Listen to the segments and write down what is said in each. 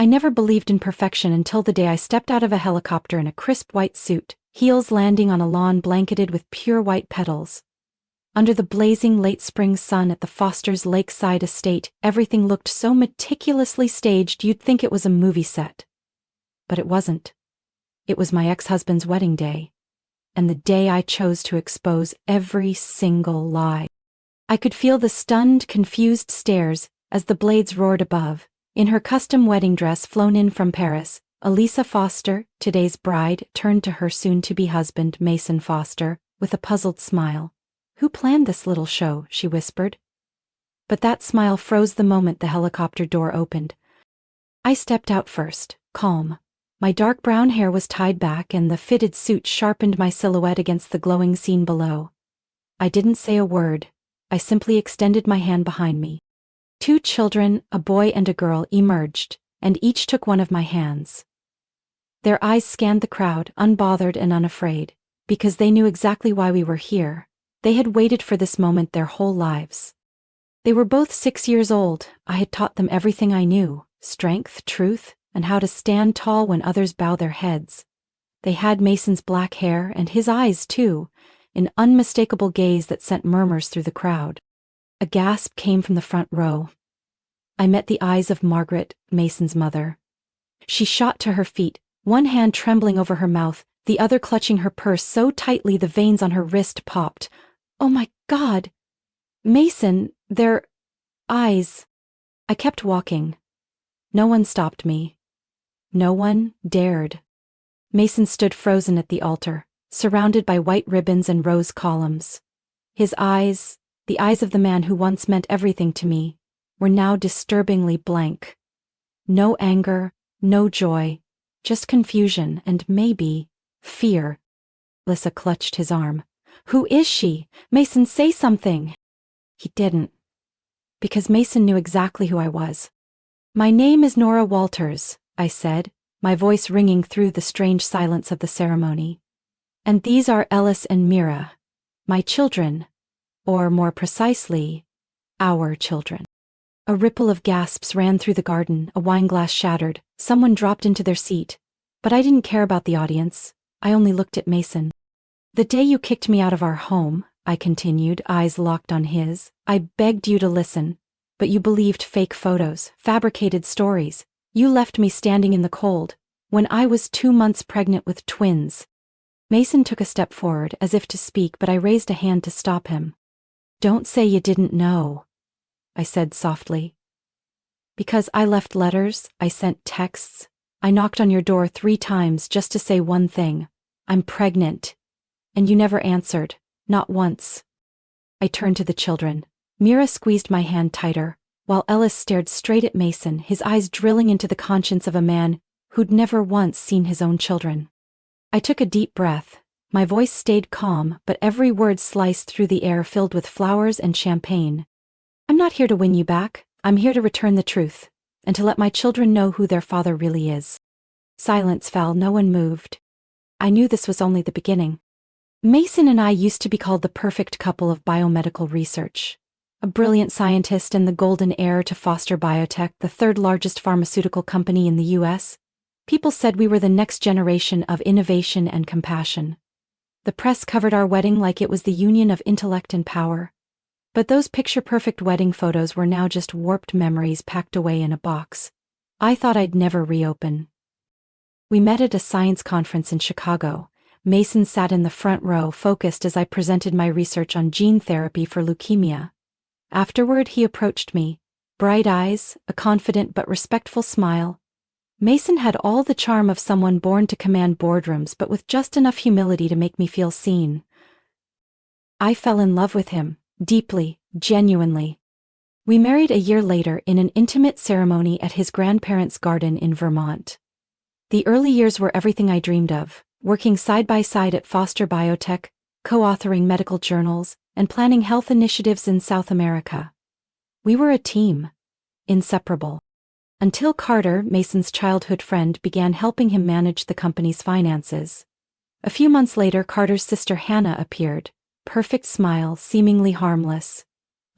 I never believed in perfection until the day I stepped out of a helicopter in a crisp white suit, heels landing on a lawn blanketed with pure white petals. Under the blazing late spring sun at the Fosters' lakeside estate, everything looked so meticulously staged you'd think it was a movie set. But it wasn't. It was my ex-husband's wedding day, and the day I chose to expose every single lie. I could feel the stunned, confused stares as the blades roared above. In her custom wedding dress flown in from Paris, Elisa Foster, today's bride, turned to her soon-to-be husband, Mason Foster, with a puzzled smile. "Who planned this little show?" she whispered. But that smile froze the moment the helicopter door opened. I stepped out first, calm. My dark brown hair was tied back and the fitted suit sharpened my silhouette against the glowing scene below. I didn't say a word. I simply extended my hand behind me. 2 children, a boy and a girl, emerged, and each took one of my hands. Their eyes scanned the crowd, unbothered and unafraid, because they knew exactly why we were here. They had waited for this moment their whole lives. They were both 6 years old. I had taught them everything I knew: strength, truth, and how to stand tall when others bow their heads. They had Mason's black hair and his eyes, too, an unmistakable gaze that sent murmurs through the crowd. A gasp came from the front row. I met the eyes of Margaret, Mason's mother. She shot to her feet, one hand trembling over her mouth, the other clutching her purse so tightly the veins on her wrist popped. "Oh my God! Mason, their eyes." I kept walking. No one stopped me. No one dared. Mason stood frozen at the altar, surrounded by white ribbons and rose columns. His eyes, the eyes of the man who once meant everything to me, were now disturbingly blank. No anger, no joy, just confusion and maybe fear. Lissa clutched his arm. "Who is she? Mason, say something." He didn't. Because Mason knew exactly who I was. "My name is Nora Walters," I said, my voice ringing through the strange silence of the ceremony. "And these are Ellis and Mira, my children, or more precisely, our children." A ripple of gasps ran through the garden, a wineglass shattered, someone dropped into their seat. But I didn't care about the audience. I only looked at Mason. "The day you kicked me out of our home," I continued, eyes locked on his, "I begged you to listen, but you believed fake photos, fabricated stories. You left me standing in the cold, when I was 2 months pregnant with twins." Mason took a step forward as if to speak, but I raised a hand to stop him. "Don't say you didn't know," I said softly. "Because I left letters, I sent texts, I knocked on your door 3 times just to say one thing: I'm pregnant. And you never answered, not once." I turned to the children. Mira squeezed my hand tighter, while Ellis stared straight at Mason, his eyes drilling into the conscience of a man who'd never once seen his own children. I took a deep breath. My voice stayed calm, but every word sliced through the air filled with flowers and champagne. "I'm not here to win you back. I'm here to return the truth, and to let my children know who their father really is." Silence fell, no one moved. I knew this was only the beginning. Mason and I used to be called the perfect couple of biomedical research. A brilliant scientist and the golden heir to Foster Biotech, the 3rd largest pharmaceutical company in the U.S., people said we were the next generation of innovation and compassion. The press covered our wedding like it was the union of intellect and power. But those picture-perfect wedding photos were now just warped memories packed away in a box. I thought I'd never reopen. We met at a science conference in Chicago. Mason sat in the front row, focused as I presented my research on gene therapy for leukemia. Afterward, he approached me, bright eyes, a confident but respectful smile. Mason had all the charm of someone born to command boardrooms, but with just enough humility to make me feel seen. I fell in love with him, deeply, genuinely. We married a year later in an intimate ceremony at his grandparents' garden in Vermont. The early years were everything I dreamed of, working side by side at Foster Biotech, co-authoring medical journals, and planning health initiatives in South America. We were a team, inseparable. Until Carter, Mason's childhood friend, began helping him manage the company's finances. A few months later, Carter's sister Hannah appeared, perfect smile, seemingly harmless.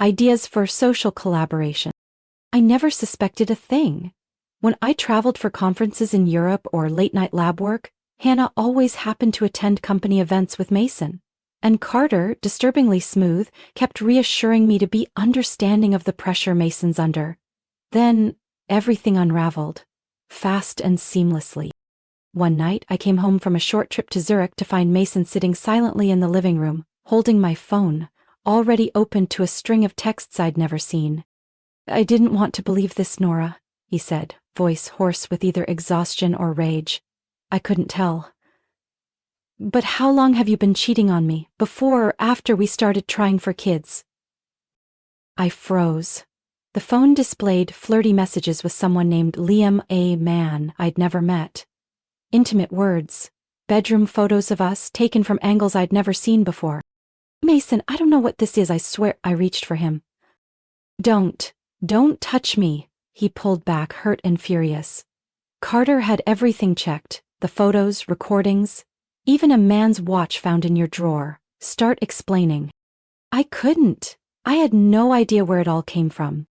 Ideas for social collaboration. I never suspected a thing. When I traveled for conferences in Europe or late-night lab work, Hannah always happened to attend company events with Mason. And Carter, disturbingly smooth, kept reassuring me to be understanding of the pressure Mason's under. Then, everything unraveled. Fast and seamlessly. One night, I came home from a short trip to Zurich to find Mason sitting silently in the living room, holding my phone, already opened to a string of texts I'd never seen. "I didn't want to believe this, Nora," he said, voice hoarse with either exhaustion or rage. I couldn't tell. "But how long have you been cheating on me, before or after we started trying for kids?" I froze. The phone displayed flirty messages with someone named Liam A. Mann I'd never met. Intimate words. Bedroom photos of us taken from angles I'd never seen before. "Mason, I don't know what this is, I swear." I reached for him. Don't touch me," he pulled back, hurt and furious. "Carter had everything checked, the photos, recordings, even a man's watch found in your drawer. Start explaining." I couldn't. I had no idea where it all came from.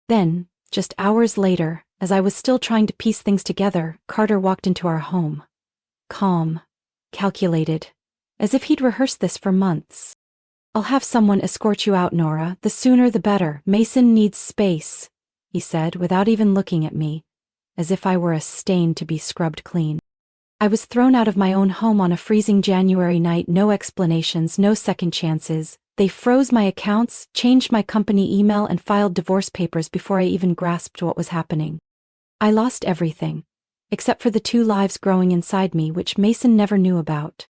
Then, just hours later, as I was still trying to piece things together, Carter walked into our home. Calm. Calculated. As if he'd rehearsed this for months. "I'll have someone escort you out, Nora. The sooner the better. Mason needs space," he said without even looking at me, as if I were a stain to be scrubbed clean. I was thrown out of my own home on a freezing January night, no explanations, no second chances. They froze my accounts, changed my company email, and filed divorce papers before I even grasped what was happening. I lost everything, except for the 2 lives growing inside me which Mason never knew about.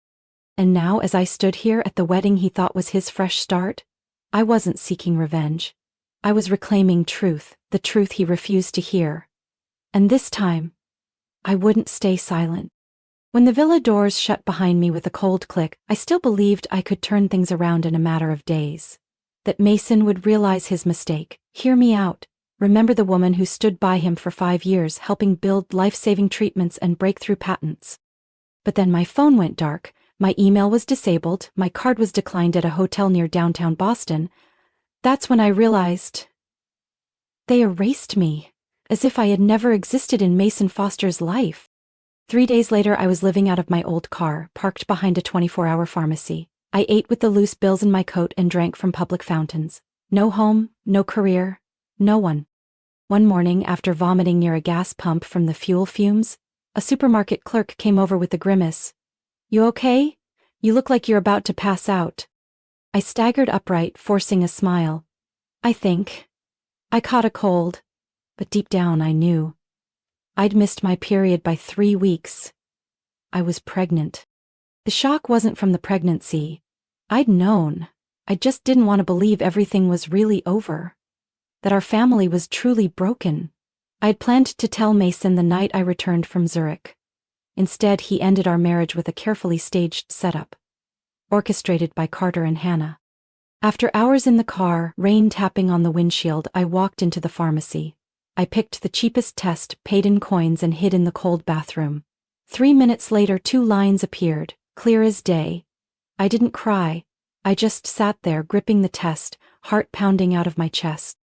And now, as I stood here at the wedding he thought was his fresh start, I wasn't seeking revenge. I was reclaiming truth, the truth he refused to hear. And this time, I wouldn't stay silent. When the villa doors shut behind me with a cold click, I still believed I could turn things around in a matter of days. That Mason would realize his mistake, hear me out, remember the woman who stood by him for 5 years helping build life-saving treatments and breakthrough patents. But then my phone went dark, my email was disabled, my card was declined at a hotel near downtown Boston. That's when I realized they erased me, as if I had never existed in Mason Foster's life. 3 days later, I was living out of my old car, parked behind a 24-hour pharmacy. I ate with the loose bills in my coat and drank from public fountains. No home, no career, no one. One morning, after vomiting near a gas pump from the fuel fumes, a supermarket clerk came over with a grimace. "You okay? You look like you're about to pass out." I staggered upright, forcing a smile. I think I caught a cold, but deep down I knew. I'd missed my period by 3 weeks. I was pregnant. The shock wasn't from the pregnancy. I'd known. I just didn't want to believe everything was really over. That our family was truly broken. I'd planned to tell Mason the night I returned from Zurich. Instead, he ended our marriage with a carefully staged setup, orchestrated by Carter and Hannah. After hours in the car, rain tapping on the windshield, I walked into the pharmacy. I picked the cheapest test, paid in coins, and hid in the cold bathroom. 3 minutes later, 2 lines appeared, clear as day. I didn't cry. I just sat there, gripping the test, heart pounding out of my chest.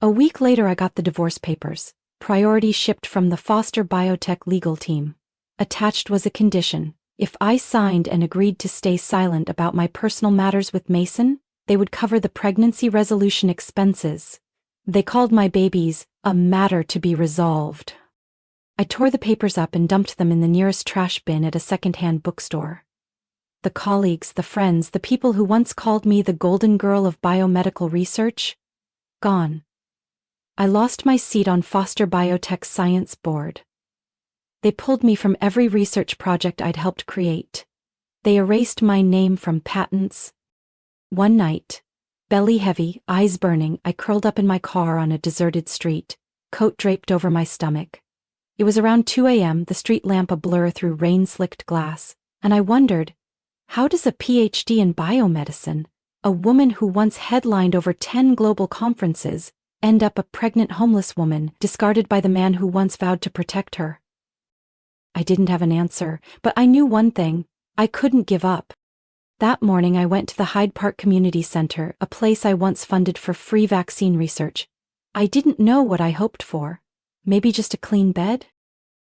A week later, I got the divorce papers. Priority shipped from the Foster Biotech legal team. Attached was a condition. If I signed and agreed to stay silent about my personal matters with Mason, they would cover the pregnancy resolution expenses. They called my babies a matter to be resolved. I tore the papers up and dumped them in the nearest trash bin at a second-hand bookstore. The colleagues, the friends, the people who once called me the golden girl of biomedical research, gone. I lost my seat on Foster Biotech's science board. They pulled me from every research project I'd helped create. They erased my name from patents. One night, belly heavy, eyes burning, I curled up in my car on a deserted street, coat draped over my stomach. It was around 2 a.m., the street lamp a blur through rain-slicked glass, and I wondered, how does a PhD in biomedicine, a woman who once headlined over 10 global conferences, end up a pregnant homeless woman discarded by the man who once vowed to protect her? I didn't have an answer, but I knew one thing: I couldn't give up. That morning I went to the Hyde Park Community Center, a place I once funded for free vaccine research. I didn't know what I hoped for. Maybe just a clean bed?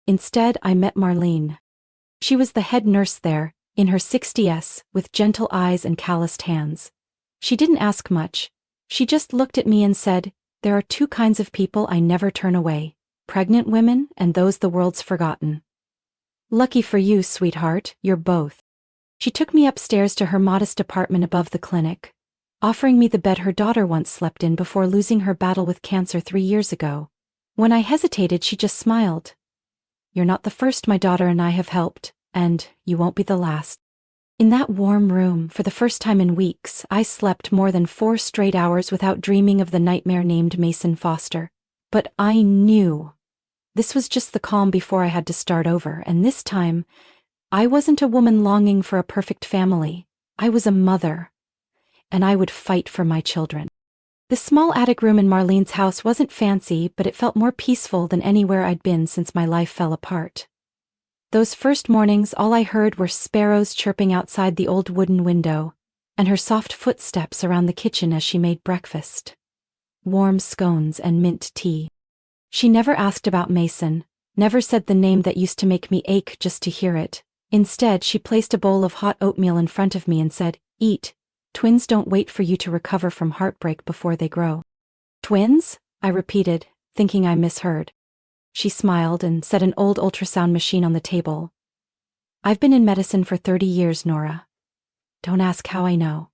Instead, I met Marlene. She was the head nurse there, in her 60s, with gentle eyes and calloused hands. She didn't ask much. She just looked at me and said, "There are two kinds of people I never turn away: pregnant women and those the world's forgotten. Lucky for you, sweetheart, you're both." She took me upstairs to her modest apartment above the clinic, offering me the bed her daughter once slept in before losing her battle with cancer 3 years ago. When I hesitated, she just smiled. "You're not the first my daughter and I have helped, and you won't be the last." In that warm room, for the first time in weeks, I slept more than 4 straight hours without dreaming of the nightmare named Mason Foster. But I knew this was just the calm before I had to start over, and this time, I wasn't a woman longing for a perfect family. I was a mother, and I would fight for my children. The small attic room in Marlene's house wasn't fancy, but it felt more peaceful than anywhere I'd been since my life fell apart. Those first mornings, all I heard were sparrows chirping outside the old wooden window, and her soft footsteps around the kitchen as she made breakfast. Warm scones and mint tea. She never asked about Mason, never said the name that used to make me ache just to hear it. Instead, she placed a bowl of hot oatmeal in front of me and said, "Eat. Twins don't wait for you to recover from heartbreak before they grow." "Twins?" I repeated, thinking I misheard. She smiled and set an old ultrasound machine on the table. "I've been in medicine for 30 years, Nora. Don't ask how I know.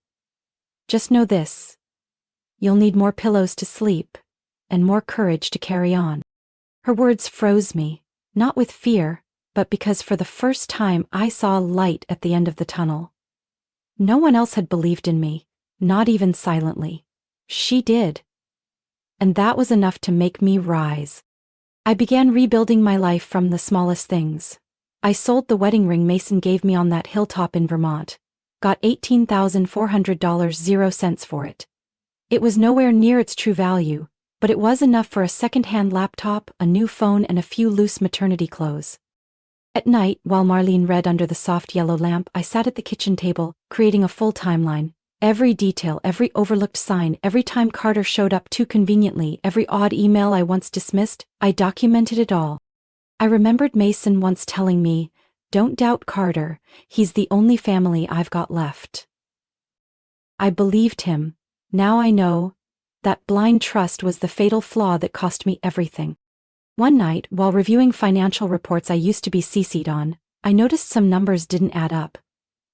Just know this: you'll need more pillows to sleep, and more courage to carry on." Her words froze me, not with fear, but because for the first time I saw a light at the end of the tunnel. No one else had believed in me, not even silently. She did. And that was enough to make me rise. I began rebuilding my life from the smallest things. I sold the wedding ring Mason gave me on that hilltop in Vermont, got $18,400 0 cents for it. It was nowhere near its true value, but it was enough for a second-hand laptop, a new phone, and a few loose maternity clothes. At night, while Marlene read under the soft yellow lamp, I sat at the kitchen table, creating a full timeline. Every detail, every overlooked sign, every time Carter showed up too conveniently, every odd email I once dismissed, I documented it all. I remembered Mason once telling me, "Don't doubt Carter, he's the only family I've got left." I believed him. Now I know that blind trust was the fatal flaw that cost me everything. One night, while reviewing financial reports I used to be CC'd on, I noticed some numbers didn't add up.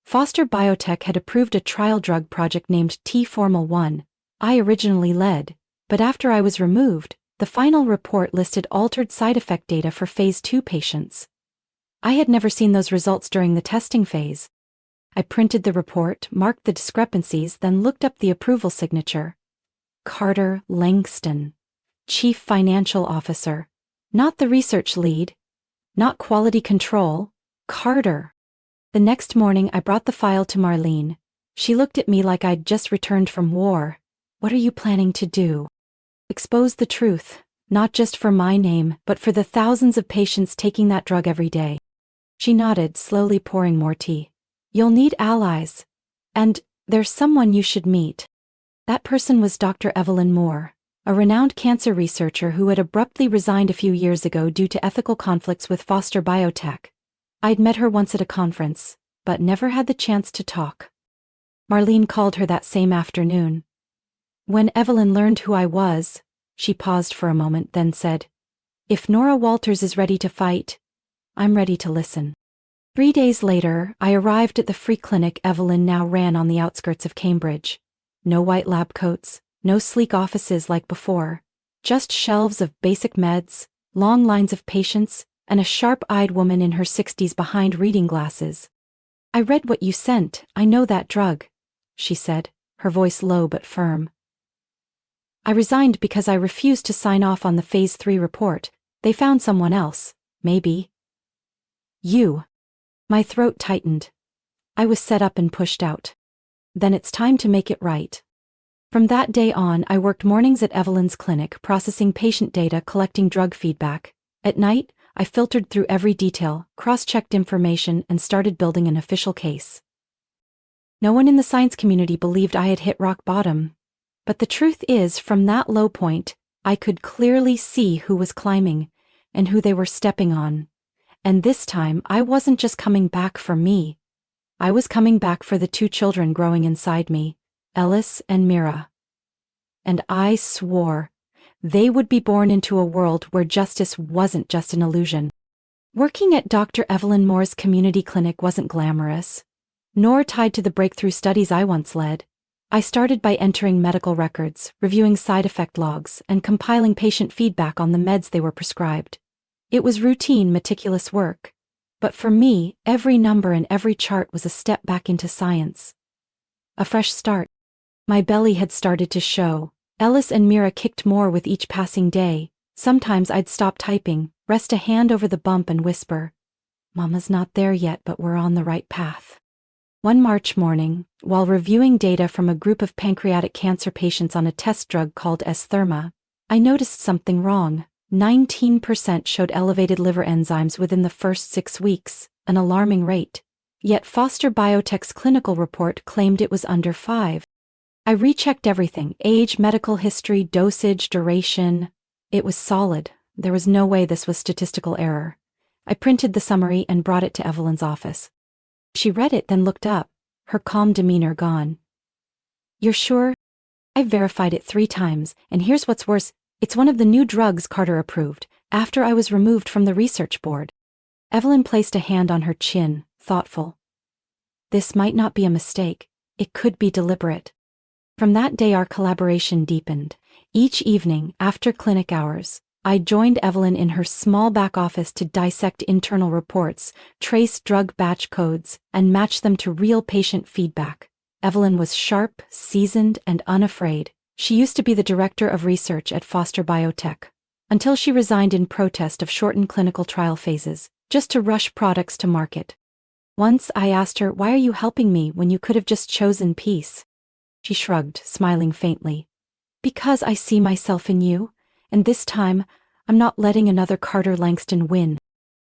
Foster Biotech had approved a trial drug project named T-Formal-1, I originally led, but after I was removed, the final report listed altered side effect data for Phase 2 patients. I had never seen those results during the testing phase. I printed the report, marked the discrepancies, then looked up the approval signature. Carter Langston, Chief Financial Officer. Not the research lead. Not quality control. Carter. The next morning I brought the file to Marlene. She looked at me like I'd just returned from war. "What are you planning to do?" "Expose the truth, not just for my name, but for the thousands of patients taking that drug every day." She nodded, slowly pouring more tea. "You'll need allies. And there's someone you should meet." That person was Dr. Evelyn Moore, a renowned cancer researcher who had abruptly resigned a few years ago due to ethical conflicts with Foster Biotech. I'd met her once at a conference, but never had the chance to talk. Marlene called her that same afternoon. When Evelyn learned who I was, she paused for a moment, then said, "If Nora Walters is ready to fight, I'm ready to listen." 3 days later, I arrived at the free clinic Evelyn now ran on the outskirts of Cambridge. No white lab coats, no sleek offices like before, just shelves of basic meds, long lines of patients, and a sharp-eyed woman in her 60s behind reading glasses. "I read what you sent, I know that drug," she said, her voice low but firm. "I resigned because I refused to sign off on the Phase 3 report. They found someone else, maybe." "You." My throat tightened. I was set up and pushed out. "Then it's time to make it right." From that day on, I worked mornings at Evelyn's clinic, processing patient data, collecting drug feedback. At night, I filtered through every detail, cross-checked information, and started building an official case. No one in the science community believed I had hit rock bottom. But the truth is, from that low point, I could clearly see who was climbing, and who they were stepping on. And this time, I wasn't just coming back for me. I was coming back for the two children growing inside me, Ellis and Mira. And I swore they would be born into a world where justice wasn't just an illusion. Working at Dr. Evelyn Moore's community clinic wasn't glamorous, nor tied to the breakthrough studies I once led. I started by entering medical records, reviewing side effect logs, and compiling patient feedback on the meds they were prescribed. It was routine, meticulous work. But for me, every number and every chart was a step back into science. A fresh start. My belly had started to show. Ellis and Mira kicked more with each passing day. Sometimes I'd stop typing, rest a hand over the bump and whisper, "Mama's not there yet, but we're on the right path." One March morning, while reviewing data from a group of pancreatic cancer patients on a test drug called S-Therma, I noticed something wrong. 19% showed elevated liver enzymes within the first 6 weeks, an alarming rate. Yet Foster Biotech's clinical report claimed it was under 5. I rechecked everything: age, medical history, dosage, duration. It was solid. There was no way this was statistical error. I printed the summary and brought it to Evelyn's office. She read it, then looked up, her calm demeanor gone. "You're sure?" "I've verified it 3 times, and here's what's worse. It's one of the new drugs Carter approved, after I was removed from the research board." Evelyn placed a hand on her chin, thoughtful. "This might not be a mistake. It could be deliberate." From that day our collaboration deepened. Each evening, after clinic hours, I joined Evelyn in her small back office to dissect internal reports, trace drug batch codes, and match them to real patient feedback. Evelyn was sharp, seasoned, and unafraid. She used to be the director of research at Foster Biotech, until she resigned in protest of shortened clinical trial phases, just to rush products to market. Once I asked her, "Why are you helping me when you could have just chosen peace?" She shrugged, smiling faintly. "Because I see myself in you, and this time, I'm not letting another Carter Langston win."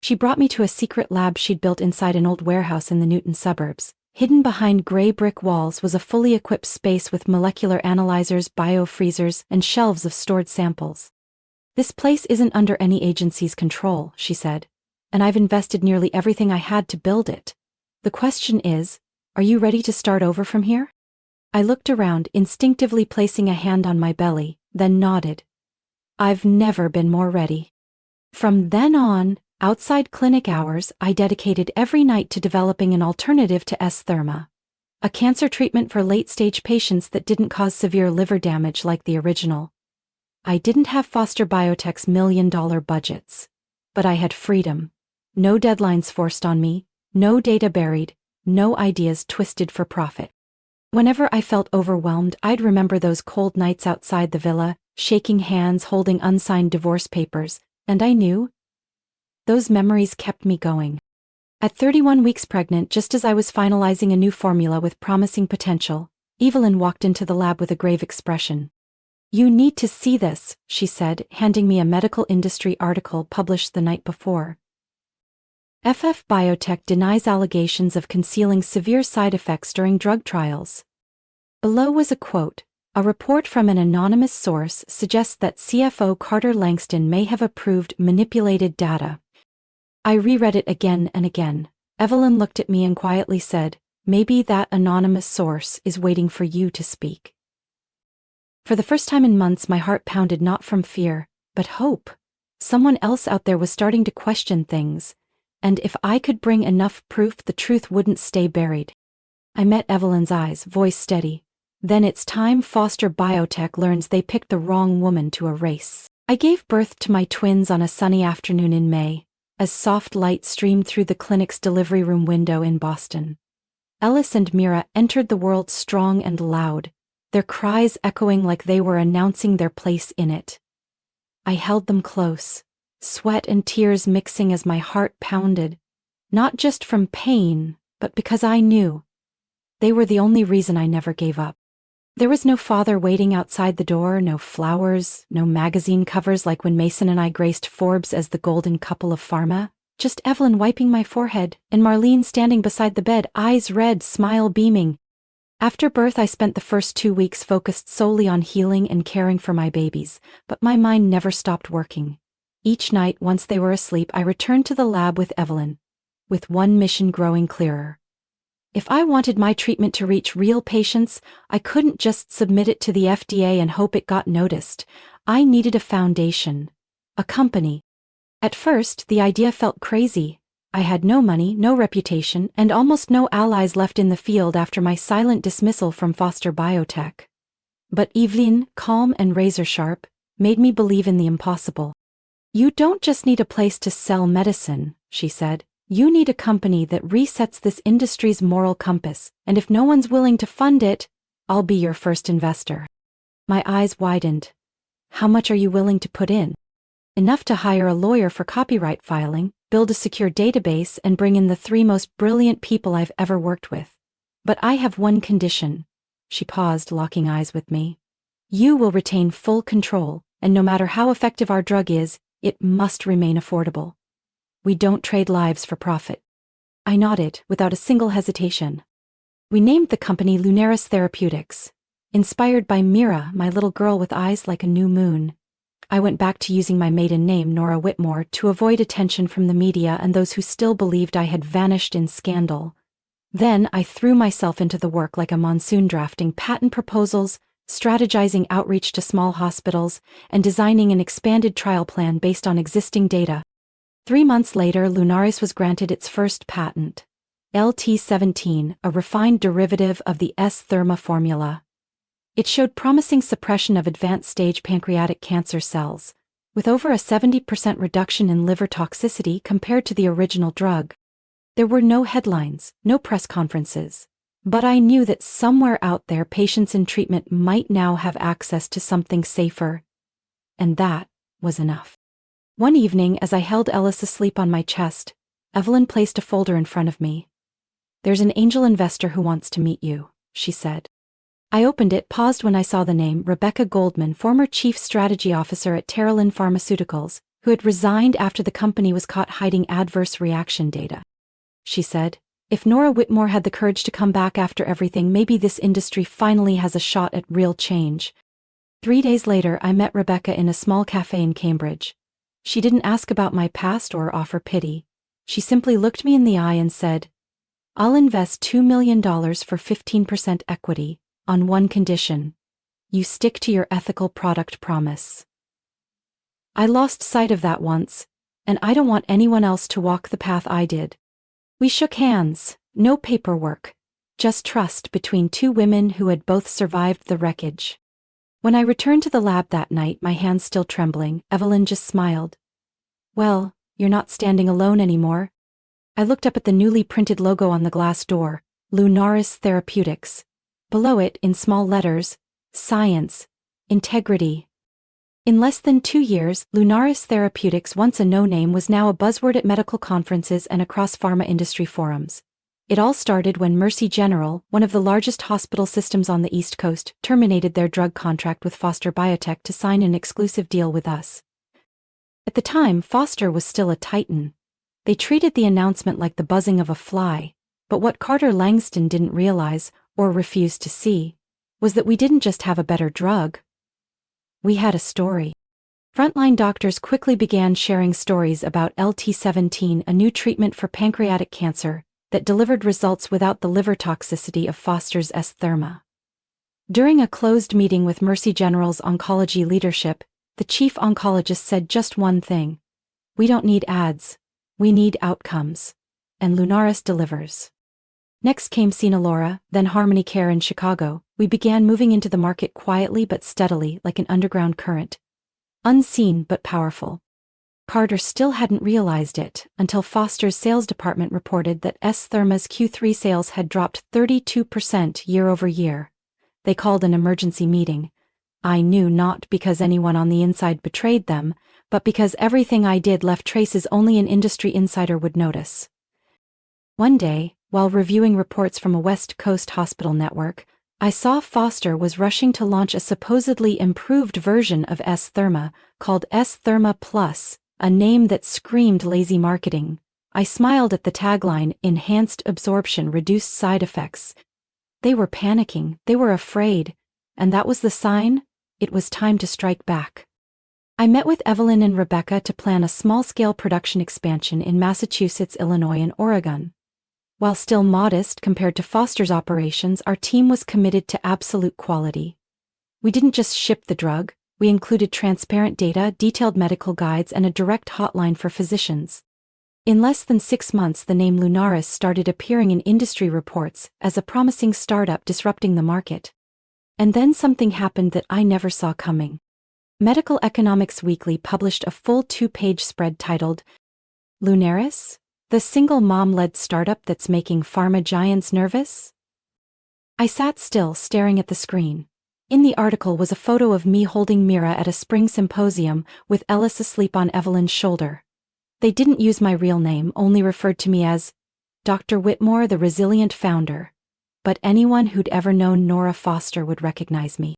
She brought me to a secret lab she'd built inside an old warehouse in the Newton suburbs. Hidden behind gray brick walls was a fully equipped space with molecular analyzers, biofreezers, and shelves of stored samples. "This place isn't under any agency's control," she said, "and I've invested nearly everything I had to build it. The question is, are you ready to start over from here?" I looked around, instinctively placing a hand on my belly, then nodded. "I've never been more ready." From then on, outside clinic hours, I dedicated every night to developing an alternative to S-Therma, a cancer treatment for late-stage patients that didn't cause severe liver damage like the original. I didn't have Foster Biotech's million-dollar budgets, but I had freedom. No deadlines forced on me, no data buried, no ideas twisted for profit. Whenever I felt overwhelmed, I'd remember those cold nights outside the villa, shaking hands, holding unsigned divorce papers, and I knew those memories kept me going. At 31 weeks pregnant, just as I was finalizing a new formula with promising potential, Evelyn walked into the lab with a grave expression. "You need to see this," she said, handing me a medical industry article published the night before. FF Biotech denies allegations of concealing severe side effects during drug trials. Below was a quote. "A report from an anonymous source suggests that CFO Carter Langston may have approved manipulated data." I reread it again and again. Evelyn looked at me and quietly said, "Maybe that anonymous source is waiting for you to speak." For the first time in months, my heart pounded, not from fear, but hope. Someone else out there was starting to question things, and if I could bring enough proof, the truth wouldn't stay buried. I met Evelyn's eyes, voice steady. "Then it's time Foster Biotech learns they picked the wrong woman to erase." I gave birth to my twins on a sunny afternoon in May, as soft light streamed through the clinic's delivery room window in Boston. Ellis and Mira entered the world strong and loud, their cries echoing like they were announcing their place in it. I held them close, sweat and tears mixing as my heart pounded, not just from pain, but because I knew they were the only reason I never gave up. There was no father waiting outside the door, no flowers, no magazine covers like when Mason and I graced Forbes as the golden couple of pharma. Just Evelyn wiping my forehead, and Marlene standing beside the bed, eyes red, smile beaming. After birth, I spent the first 2 weeks focused solely on healing and caring for my babies, but my mind never stopped working. Each night, once they were asleep, I returned to the lab with Evelyn, with one mission growing clearer. If I wanted my treatment to reach real patients, I couldn't just submit it to the FDA and hope it got noticed. I needed a foundation, a company. At first, the idea felt crazy. I had no money, no reputation, and almost no allies left in the field after my silent dismissal from Foster Biotech. But Evelyn, calm and razor-sharp, made me believe in the impossible. "You don't just need a place to sell medicine," she said. "You need a company that resets this industry's moral compass, and if no one's willing to fund it, I'll be your first investor." My eyes widened. "How much are you willing to put in?" "Enough to hire a lawyer for copyright filing, build a secure database, and bring in the 3 most brilliant people I've ever worked with. But I have one condition." She paused, locking eyes with me. "You will retain full control, and no matter how effective our drug is, it must remain affordable. We don't trade lives for profit." I nodded, without a single hesitation. We named the company Lunaris Therapeutics, inspired by Mira, my little girl with eyes like a new moon. I went back to using my maiden name, Nora Whitmore, to avoid attention from the media and those who still believed I had vanished in scandal. Then I threw myself into the work like a monsoon, drafting patent proposals, strategizing outreach to small hospitals, and designing an expanded trial plan based on existing data. 3 months later, Lunaris was granted its first patent, LT17, a refined derivative of the S-therma formula. It showed promising suppression of advanced-stage pancreatic cancer cells, with over a 70% reduction in liver toxicity compared to the original drug. There were no headlines, no press conferences, but I knew that somewhere out there patients in treatment might now have access to something safer. And that was enough. One evening, as I held Ellis asleep on my chest, Evelyn placed a folder in front of me. "There's an angel investor who wants to meet you," she said. I opened it, paused when I saw the name, Rebecca Goldman, former chief strategy officer at Teralyn Pharmaceuticals, who had resigned after the company was caught hiding adverse reaction data. She said, "If Nora Whitmore had the courage to come back after everything, maybe this industry finally has a shot at real change." 3 days later, I met Rebecca in a small cafe in Cambridge. She didn't ask about my past or offer pity. She simply looked me in the eye and said, "I'll invest $2 million for 15% equity, on one condition. You stick to your ethical product promise." I lost sight of that once, and I don't want anyone else to walk the path I did. We shook hands, no paperwork, just trust between 2 women who had both survived the wreckage. When I returned to the lab that night, my hands still trembling, Evelyn just smiled. "Well, you're not standing alone anymore." I looked up at the newly printed logo on the glass door, Lunaris Therapeutics. Below it, in small letters, science, integrity. In less than 2 years, Lunaris Therapeutics, once a no-name, was now a buzzword at medical conferences and across pharma industry forums. It all started when Mercy General, one of the largest hospital systems on the East Coast, terminated their drug contract with Foster Biotech to sign an exclusive deal with us. At the time, Foster was still a titan. They treated the announcement like the buzzing of a fly, but what Carter Langston didn't realize, or refused to see, was that we didn't just have a better drug. We had a story. Frontline doctors quickly began sharing stories about LT17, a new treatment for pancreatic cancer that delivered results without the liver toxicity of Foster's S-therma. During a closed meeting with Mercy General's oncology leadership, the chief oncologist said just one thing: "We don't need ads, we need outcomes." And Lunaris delivers. Next came Sinalora, then Harmony Care in Chicago. We began moving into the market quietly but steadily, like an underground current. Unseen but powerful. Carter still hadn't realized it until Foster's sales department reported that S-therma's Q3 sales had dropped 32% year over year. They called an emergency meeting. I knew, not because anyone on the inside betrayed them, but because everything I did left traces only an industry insider would notice. One day, while reviewing reports from a West Coast hospital network, I saw Foster was rushing to launch a supposedly improved version of S-therma, called S-therma Plus, a name that screamed lazy marketing. I smiled at the tagline, "Enhanced absorption, reduced side effects." They were panicking, they were afraid, and that was the sign. It was time to strike back. I met with Evelyn and Rebecca to plan a small-scale production expansion in Massachusetts, Illinois, and Oregon. While still modest compared to Foster's operations, our team was committed to absolute quality. We didn't just ship the drug, we included transparent data, detailed medical guides, and a direct hotline for physicians. In less than 6 months, the name Lunaris started appearing in industry reports as a promising startup disrupting the market. And then something happened that I never saw coming. Medical Economics Weekly published a full 2-page spread titled, "Lunaris? The single mom-led startup that's making pharma giants nervous?" I sat still, staring at the screen. In the article was a photo of me holding Mira at a spring symposium, with Ellis asleep on Evelyn's shoulder. They didn't use my real name, only referred to me as Dr. Whitmore, the resilient founder. But anyone who'd ever known Nora Foster would recognize me.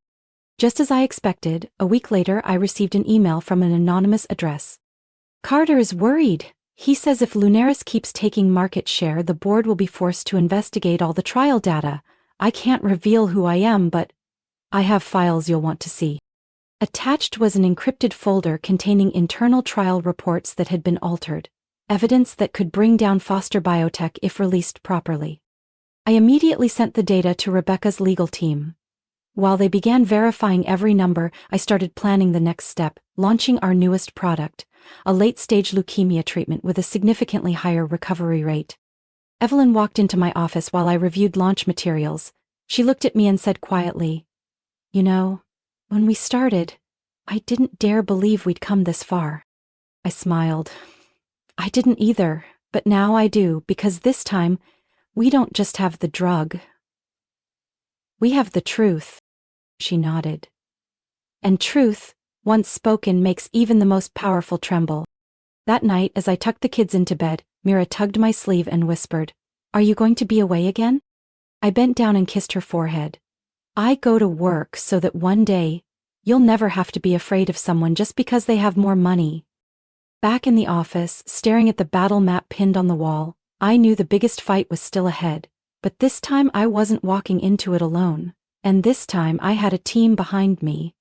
Just as I expected, a week later I received an email from an anonymous address. "Carter is worried. He says if Lunaris keeps taking market share, the board will be forced to investigate all the trial data. I can't reveal who I am, but I have files you'll want to see." Attached was an encrypted folder containing internal trial reports that had been altered, evidence that could bring down Foster Biotech if released properly. I immediately sent the data to Rebecca's legal team. While they began verifying every number, I started planning the next step, launching our newest product, a late-stage leukemia treatment with a significantly higher recovery rate. Evelyn walked into my office while I reviewed launch materials. She looked at me and said quietly, "You know, when we started, I didn't dare believe we'd come this far." I smiled. "I didn't either, but now I do, because this time, we don't just have the drug. We have the truth." She nodded. And truth, once spoken, makes even the most powerful tremble. That night, as I tucked the kids into bed, Mira tugged my sleeve and whispered, "Are you going to be away again?" I bent down and kissed her forehead. "I go to work so that one day, you'll never have to be afraid of someone just because they have more money." Back in the office, staring at the battle map pinned on the wall, I knew the biggest fight was still ahead, but this time I wasn't walking into it alone, and this time I had a team behind me.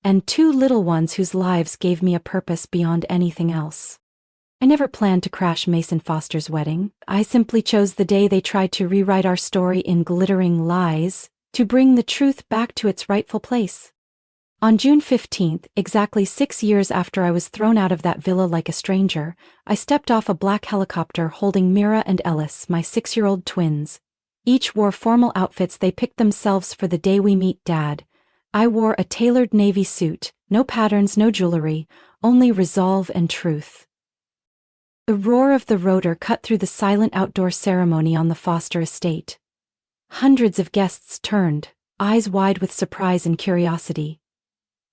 And 2 little ones whose lives gave me a purpose beyond anything else. I never planned to crash Mason Foster's wedding. I simply chose the day they tried to rewrite our story in glittering lies, to bring the truth back to its rightful place. On June 15th, exactly 6 years after I was thrown out of that villa like a stranger, I stepped off a black helicopter holding Mira and Ellis, my 6-year-old twins. Each wore formal outfits they picked themselves for the day we meet Dad. I wore a tailored navy suit, no patterns, no jewelry, only resolve and truth. The roar of the rotor cut through the silent outdoor ceremony on the Foster estate. Hundreds of guests turned, eyes wide with surprise and curiosity.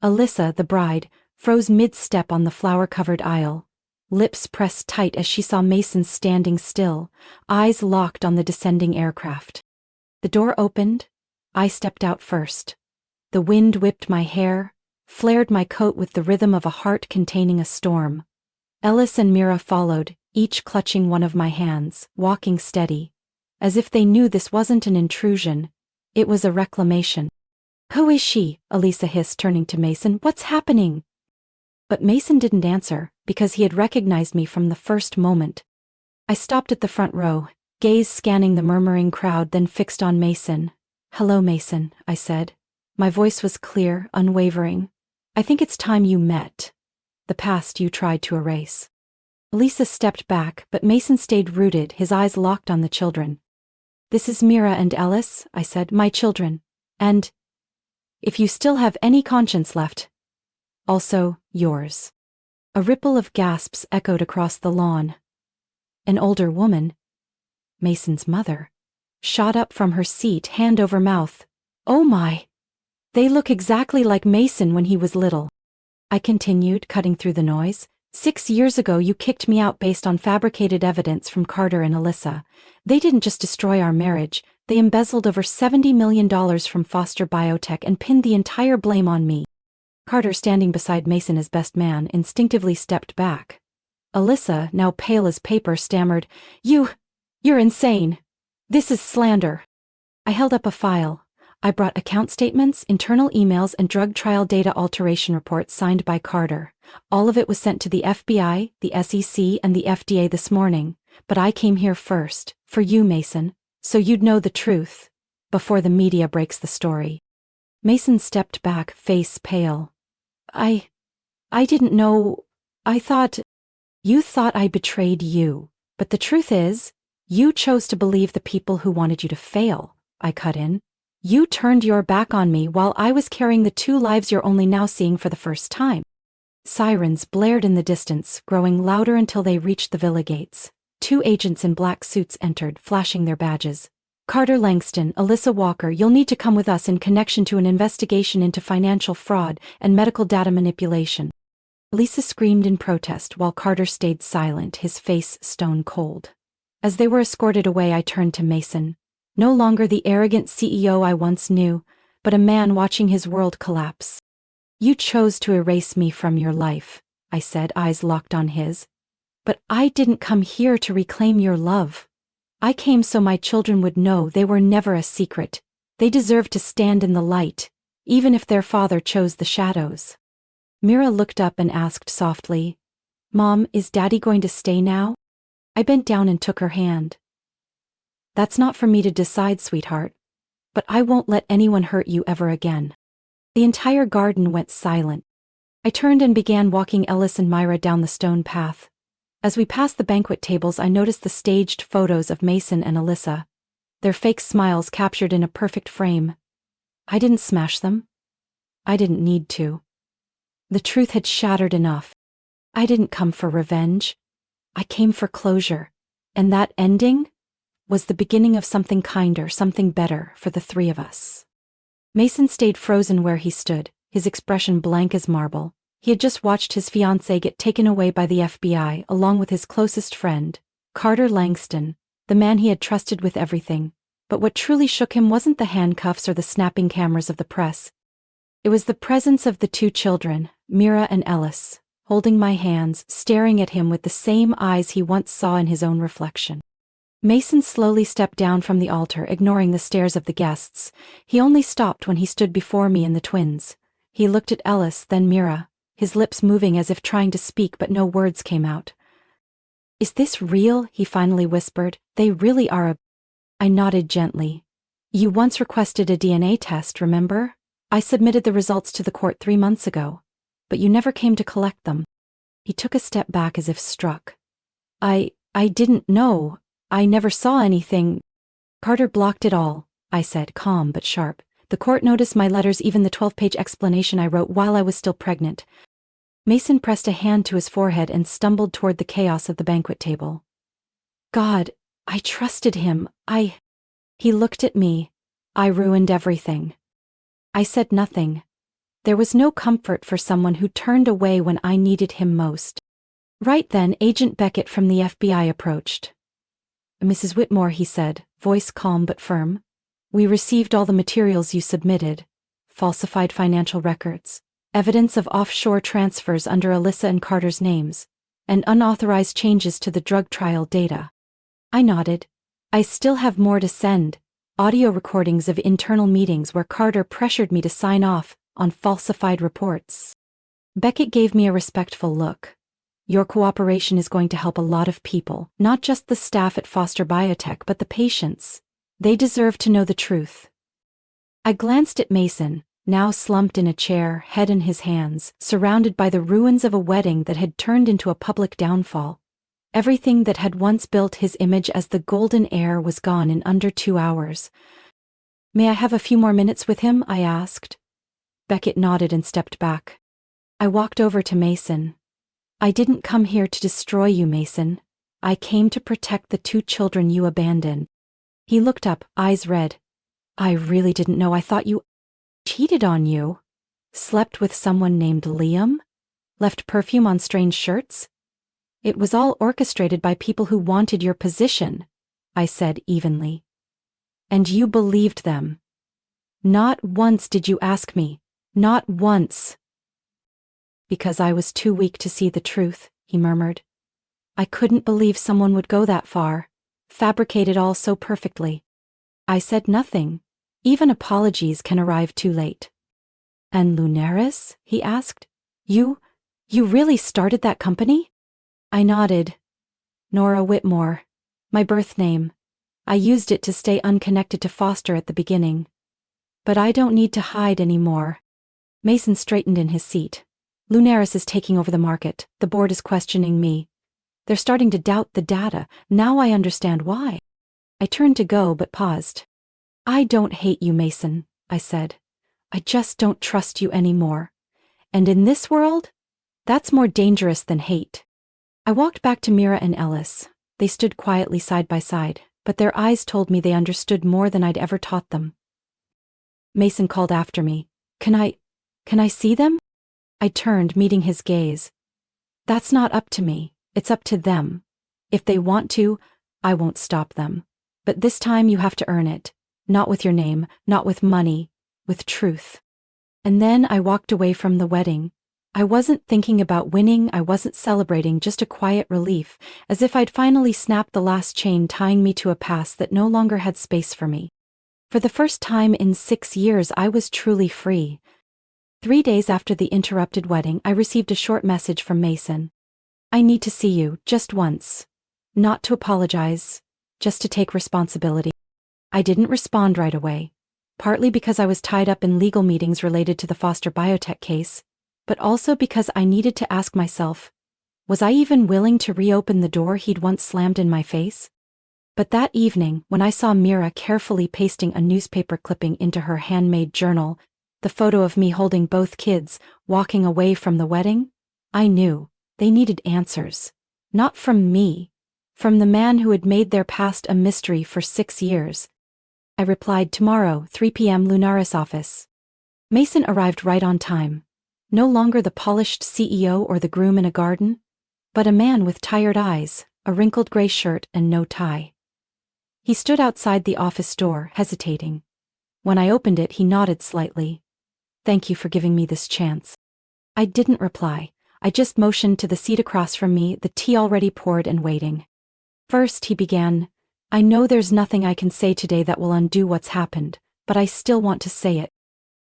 Alyssa, the bride, froze mid-step on the flower-covered aisle, lips pressed tight as she saw Mason standing still, eyes locked on the descending aircraft. The door opened. I stepped out first. The wind whipped my hair, flared my coat with the rhythm of a heart containing a storm. Ellis and Mira followed, each clutching one of my hands, walking steady. As if they knew this wasn't an intrusion, it was a reclamation. "Who is she?" Elisa hissed, turning to Mason. "What's happening?" But Mason didn't answer, because he had recognized me from the first moment. I stopped at the front row, gaze scanning the murmuring crowd, then fixed on Mason. "Hello, Mason," I said. My voice was clear, unwavering. "I think it's time you met the past you tried to erase." Elisa stepped back, but Mason stayed rooted, his eyes locked on the children. "This is Mira and Ellis," I said, "my children. And if you still have any conscience left, also yours." A ripple of gasps echoed across the lawn. An older woman, Mason's mother, shot up from her seat, hand over mouth. "Oh my! They look exactly like Mason when he was little." I continued, cutting through the noise. "6 years ago you kicked me out based on fabricated evidence from Carter and Alyssa. They didn't just destroy our marriage, they embezzled over $70 million from Foster Biotech and pinned the entire blame on me." Carter, standing beside Mason as best man, instinctively stepped back. Alyssa, now pale as paper, stammered, You're insane. This is slander." I held up a file. I brought account statements, internal emails, and drug trial data alteration reports signed by Carter. All of it was sent to the FBI, the SEC, and the FDA this morning, but I came here first, for you, Mason, so you'd know the truth, before the media breaks the story. Mason stepped back, face pale. I didn't know. You thought I betrayed you, but the truth is, you chose to believe the people who wanted you to fail, I cut in. You turned your back on me while I was carrying the two lives you're only now seeing for the first time. Sirens blared in the distance, growing louder until they reached the villa gates. Two agents in black suits entered, flashing their badges. Carter Langston, Alyssa Walker, you'll need to come with us in connection to an investigation into financial fraud and medical data manipulation. Lisa screamed in protest while Carter stayed silent, his face stone cold. As they were escorted away, I turned to Mason. No longer the arrogant CEO I once knew, but a man watching his world collapse. You chose to erase me from your life, I said, eyes locked on his. But I didn't come here to reclaim your love. I came so my children would know they were never a secret. They deserved to stand in the light, even if their father chose the shadows. Mira looked up and asked softly, Mom, is Daddy going to stay now? I bent down and took her hand. That's not for me to decide, sweetheart. But I won't let anyone hurt you ever again. The entire garden went silent. I turned and began walking Ellis and Myra down the stone path. As we passed the banquet tables, I noticed the staged photos of Mason and Alyssa, their fake smiles captured in a perfect frame. I didn't smash them. I didn't need to. The truth had shattered enough. I didn't come for revenge. I came for closure. And that ending was the beginning of something kinder, something better for the three of us. Mason stayed frozen where he stood, his expression blank as marble. He had just watched his fiancée get taken away by the FBI along with his closest friend, Carter Langston, the man he had trusted with everything. But what truly shook him wasn't the handcuffs or the snapping cameras of the press. It was the presence of the two children, Mira and Ellis, holding my hands, staring at him with the same eyes he once saw in his own reflection. Mason slowly stepped down from the altar, ignoring the stares of the guests. He only stopped when he stood before me and the twins. He looked at Ellis, then Mira, his lips moving as if trying to speak, but no words came out. Is this real? He finally whispered. They really are a... I nodded gently. You once requested a DNA test, remember? I submitted the results to the court 3 months ago, but you never came to collect them. He took a step back as if struck. I didn't know. I never saw anything. Carter blocked it all, I said, calm but sharp. The court noticed my letters, even the 12-page explanation I wrote while I was still pregnant. Mason pressed a hand to his forehead and stumbled toward the chaos of the banquet table. God, I trusted him. He looked at me. I ruined everything. I said nothing. There was no comfort for someone who turned away when I needed him most. Right then, Agent Beckett from the FBI approached. Mrs. Whitmore, he said, voice calm but firm. We received all the materials you submitted. Falsified financial records, evidence of offshore transfers under Alyssa and Carter's names, and unauthorized changes to the drug trial data. I nodded. I still have more to send. Audio recordings of internal meetings where Carter pressured me to sign off on falsified reports. Beckett gave me a respectful look. Your cooperation is going to help a lot of people, not just the staff at Foster Biotech, but the patients. They deserve to know the truth. I glanced at Mason, now slumped in a chair, head in his hands, surrounded by the ruins of a wedding that had turned into a public downfall. Everything that had once built his image as the golden heir was gone in under 2 hours. May I have a few more minutes with him? I asked. Beckett nodded and stepped back. I walked over to Mason. I didn't come here to destroy you, Mason. I came to protect the 2 children you abandoned. He looked up, eyes red. I really didn't know. I thought you cheated on you. Slept with someone named Liam? Left perfume on strange shirts? It was all orchestrated by people who wanted your position, I said evenly. And you believed them. Not once did you ask me. Not once. Because I was too weak to see the truth, he murmured. I couldn't believe someone would go that far, fabricate it all so perfectly. I said nothing. Even apologies can arrive too late. And Lunaris? He asked. You You really started that company? I nodded. Nora Whitmore. My birth name. I used it to stay unconnected to Foster at the beginning. But I don't need to hide anymore. Mason straightened in his seat. Lunaris is taking over the market. The board is questioning me. They're starting to doubt the data. Now I understand why. I turned to go but paused. I don't hate you, Mason, I said. I just don't trust you anymore. And in this world, that's more dangerous than hate. I walked back to Mira and Ellis. They stood quietly side by side, but their eyes told me they understood more than I'd ever taught them. Mason called after me. Can I see them? I turned, meeting his gaze. That's not up to me. It's up to them. If they want to, I won't stop them. But this time you have to earn it. Not with your name, not with money, with truth. And then I walked away from the wedding. I wasn't thinking about winning, I wasn't celebrating, just a quiet relief, as if I'd finally snapped the last chain tying me to a past that no longer had space for me. For the first time in 6 years, I was truly free. 3 days after the interrupted wedding, I received a short message from Mason. I need to see you, just once. Not to apologize, just to take responsibility. I didn't respond right away, partly because I was tied up in legal meetings related to the Foster biotech case, but also because I needed to ask myself, was I even willing to reopen the door he'd once slammed in my face? But that evening, when I saw Mira carefully pasting a newspaper clipping into her handmade journal, the photo of me holding both kids, walking away from the wedding, I knew they needed answers. Not from me, from the man who had made their past a mystery for 6 years. I replied, tomorrow, 3 p.m. Lunaris office. Mason arrived right on time. No longer the polished CEO or the groom in a garden, but a man with tired eyes, a wrinkled gray shirt and no tie. He stood outside the office door, hesitating. When I opened it, he nodded slightly. Thank you for giving me this chance. I didn't reply. I just motioned to the seat across from me, the tea already poured and waiting. First, he began, I know there's nothing I can say today that will undo what's happened, but I still want to say it.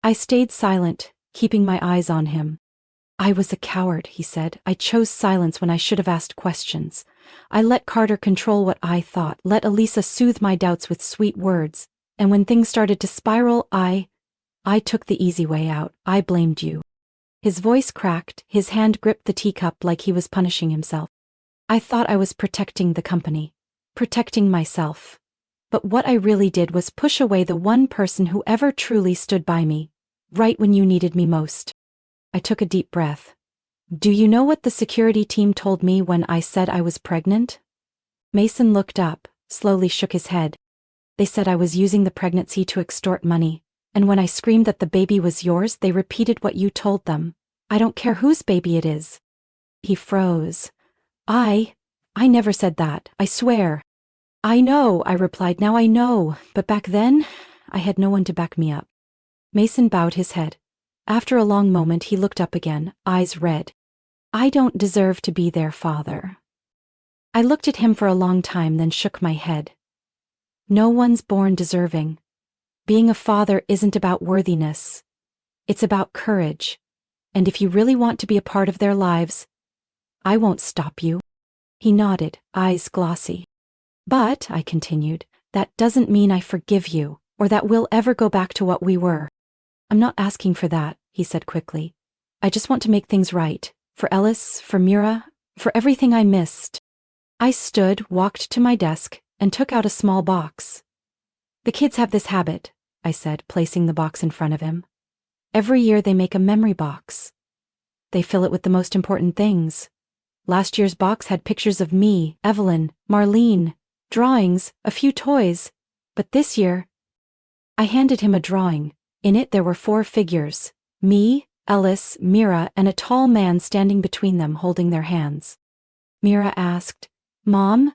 I stayed silent, keeping my eyes on him. I was a coward, he said. I chose silence when I should have asked questions. I let Carter control what I thought, let Elisa soothe my doubts with sweet words, and when things started to spiral, I took the easy way out. I blamed you. His voice cracked, his hand gripped the teacup like he was punishing himself. I thought I was protecting the company, protecting myself. But what I really did was push away the one person who ever truly stood by me, right when you needed me most. I took a deep breath. Do you know what the security team told me when I said I was pregnant? Mason looked up, slowly shook his head. They said I was using the pregnancy to extort money, and when I screamed that the baby was yours, they repeated what you told them. I don't care whose baby it is. He froze. I never said that, I swear. I know, I replied, now I know, but back then, I had no one to back me up. Mason bowed his head. After a long moment, he looked up again, eyes red. I don't deserve to be their father. I looked at him for a long time, then shook my head. No one's born deserving. Being a father isn't about worthiness. It's about courage. And if you really want to be a part of their lives, I won't stop you. He nodded, eyes glossy. But, I continued, that doesn't mean I forgive you, or that we'll ever go back to what we were. I'm not asking for that, he said quickly. I just want to make things right. For Ellis, for Mira, for everything I missed. I stood, walked to my desk, and took out a small box. The kids have this habit, I said, placing the box in front of him. Every year they make a memory box. They fill it with the most important things. Last year's box had pictures of me, Evelyn, Marlene, drawings, a few toys. But this year, I handed him a drawing. In it there were 4 figures, me, Ellis, Mira, and a tall man standing between them holding their hands. Mira asked, Mom,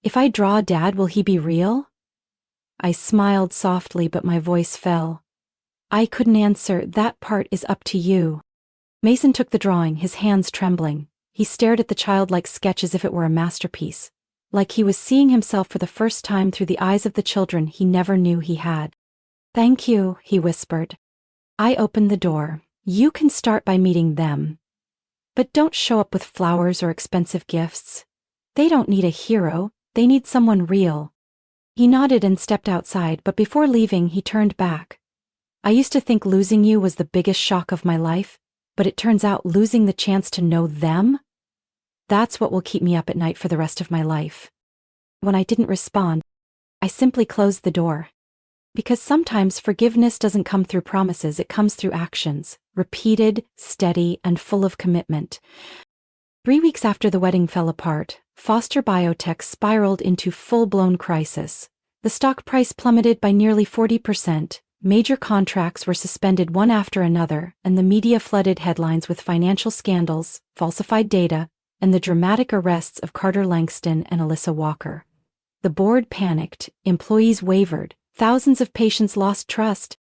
if I draw Dad, will he be real? I smiled softly, but my voice fell. I couldn't answer, that part is up to you. Mason took the drawing, his hands trembling. He stared at the childlike sketch as if it were a masterpiece, like he was seeing himself for the first time through the eyes of the children he never knew he had. Thank you, he whispered. I opened the door. You can start by meeting them. But don't show up with flowers or expensive gifts. They don't need a hero, they need someone real. He nodded and stepped outside, but before leaving he turned back. I used to think losing you was the biggest shock of my life, but it turns out losing the chance to know them? That's what will keep me up at night for the rest of my life. When I didn't respond, I simply closed the door. Because sometimes forgiveness doesn't come through promises, it comes through actions, repeated, steady, and full of commitment. 3 weeks after the wedding fell apart, Foster Biotech spiraled into full-blown crisis. The stock price plummeted by nearly 40%, major contracts were suspended one after another, and the media flooded headlines with financial scandals, falsified data, and the dramatic arrests of Carter Langston and Alyssa Walker. The board panicked, employees wavered, thousands of patients lost trust.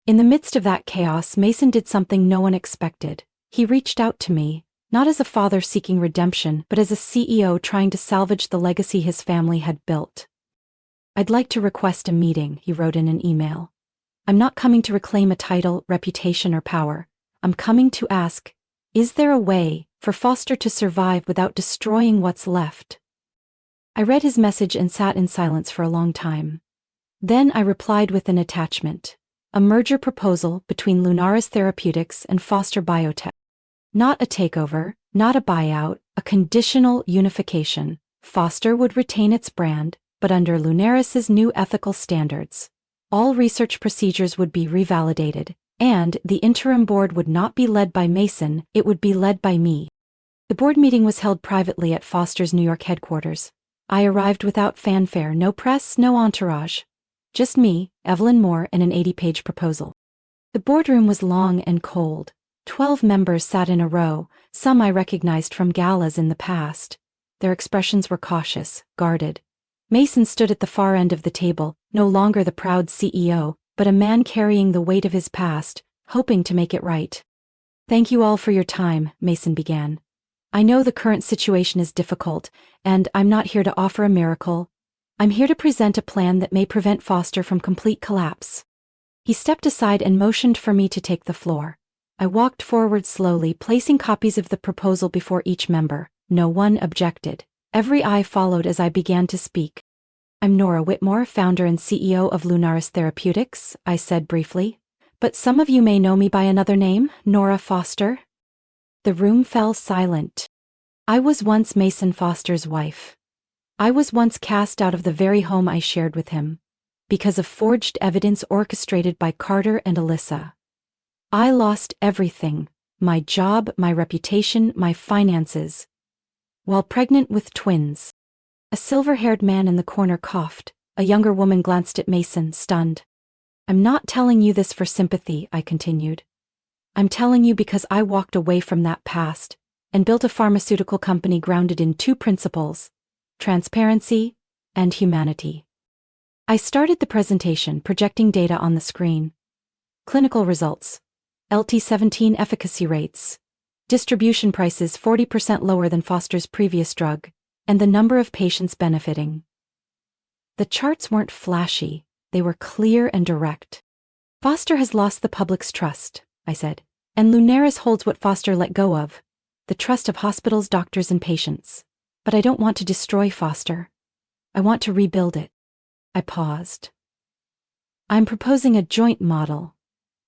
In the midst of that chaos, Mason did something no one expected. He reached out to me, not as a father seeking redemption, but as a CEO trying to salvage the legacy his family had built. "I'd like to request a meeting," he wrote in an email. "I'm not coming to reclaim a title, reputation, or power. I'm coming to ask, is there a way for Foster to survive without destroying what's left?" I read his message and sat in silence for a long time. Then I replied with an attachment. A merger proposal between Lunaris Therapeutics and Foster Biotech. Not a takeover, not a buyout, a conditional unification. Foster would retain its brand, but under Lunaris's new ethical standards. All research procedures would be revalidated, and the interim board would not be led by Mason, it would be led by me. The board meeting was held privately at Foster's New York headquarters. I arrived without fanfare, no press, no entourage. Just me, Evelyn Moore, and an 80-page proposal. The boardroom was long and cold. 12 members sat in a row, some I recognized from galas in the past. Their expressions were cautious, guarded. Mason stood at the far end of the table, no longer the proud CEO, but a man carrying the weight of his past, hoping to make it right. "Thank you all for your time," Mason began. "I know the current situation is difficult, and I'm not here to offer a miracle. I'm here to present a plan that may prevent Foster from complete collapse." He stepped aside and motioned for me to take the floor. I walked forward slowly, placing copies of the proposal before each member. No one objected. Every eye followed as I began to speak. "I'm Nora Whitmore, founder and CEO of Lunaris Therapeutics," I said briefly. "But some of you may know me by another name, Nora Foster." The room fell silent. I was once Mason Foster's wife. I was once cast out of the very home I shared with him, because of forged evidence orchestrated by Carter and Alyssa. I lost everything, my job, my reputation, my finances. While pregnant with twins. A silver-haired man in the corner coughed. A younger woman glanced at Mason, stunned. "I'm not telling you this for sympathy," I continued. "I'm telling you because I walked away from that past and built a pharmaceutical company grounded in 2 principles: transparency and humanity." I started the presentation, projecting data on the screen. Clinical results. LT17 efficacy rates. Distribution prices 40% lower than Foster's previous drug, and the number of patients benefiting. The charts weren't flashy, they were clear and direct. "Foster has lost the public's trust," I said, "and Lunaris holds what Foster let go of, the trust of hospitals, doctors, and patients. But I don't want to destroy Foster. I want to rebuild it." I paused. "I'm proposing a joint model,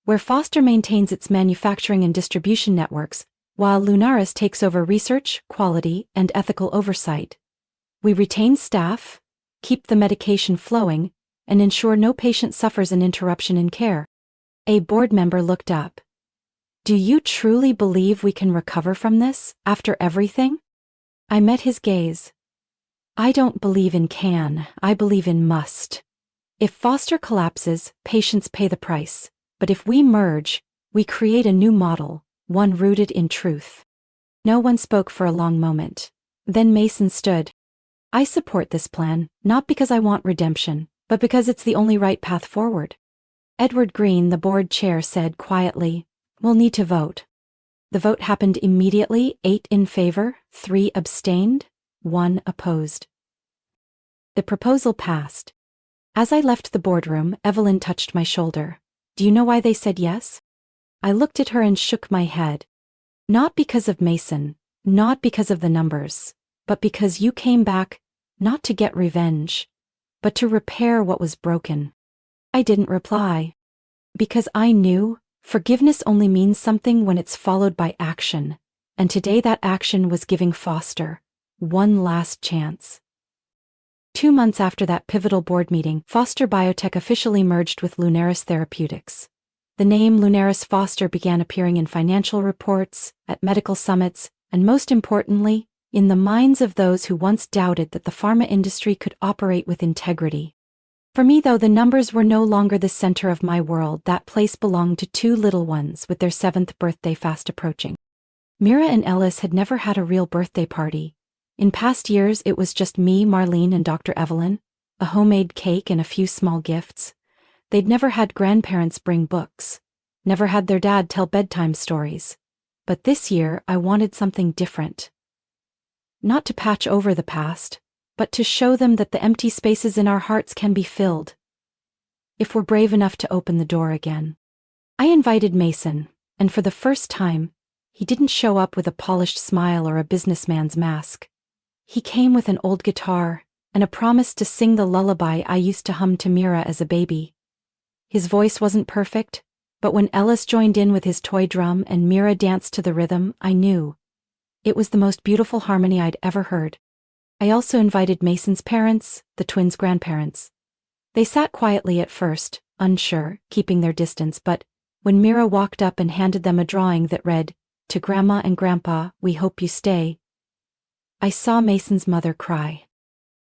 where Foster maintains its manufacturing and distribution networks, while Lunaris takes over research, quality, and ethical oversight. We retain staff, keep the medication flowing, and ensure no patient suffers an interruption in care." A board member looked up. "Do you truly believe we can recover from this, after everything?" I met his gaze. "I don't believe in can, I believe in must. If Foster collapses, patients pay the price. But if we merge, we create a new model, one rooted in truth." No one spoke for a long moment. Then Mason stood. "I support this plan, not because I want redemption, but because it's the only right path forward." Edward Green, the board chair, said quietly, "We'll need to vote." The vote happened immediately, 8 in favor, 3 abstained, 1 opposed. The proposal passed. As I left the boardroom, Evelyn touched my shoulder. "Do you know why they said yes?" I looked at her and shook my head. Not because of Mason, not because of the numbers, but because you came back, not to get revenge, but to repair what was broken. I didn't reply. Because I knew forgiveness only means something when it's followed by action, and today that action was giving Foster one last chance. 2 months after that pivotal board meeting, Foster Biotech officially merged with Lunaris Therapeutics. The name Lunaris Foster began appearing in financial reports, at medical summits, and most importantly, in the minds of those who once doubted that the pharma industry could operate with integrity. For me, though, the numbers were no longer the center of my world. That place belonged to 2 little ones with their 7th birthday fast approaching. Mira and Ellis had never had a real birthday party. In past years, it was just me, Marlene, and Dr. Evelyn, a homemade cake and a few small gifts. They'd never had grandparents bring books, never had their dad tell bedtime stories. But this year, I wanted something different. Not to patch over the past, but to show them that the empty spaces in our hearts can be filled, if we're brave enough to open the door again. I invited Mason, and for the first time, he didn't show up with a polished smile or a businessman's mask. He came with an old guitar and a promise to sing the lullaby I used to hum to Mira as a baby. His voice wasn't perfect, but when Ellis joined in with his toy drum and Mira danced to the rhythm, I knew it was the most beautiful harmony I'd ever heard. I also invited Mason's parents, the twins' grandparents. They sat quietly at first, unsure, keeping their distance, but when Mira walked up and handed them a drawing that read, "To Grandma and Grandpa, we hope you stay," I saw Mason's mother cry.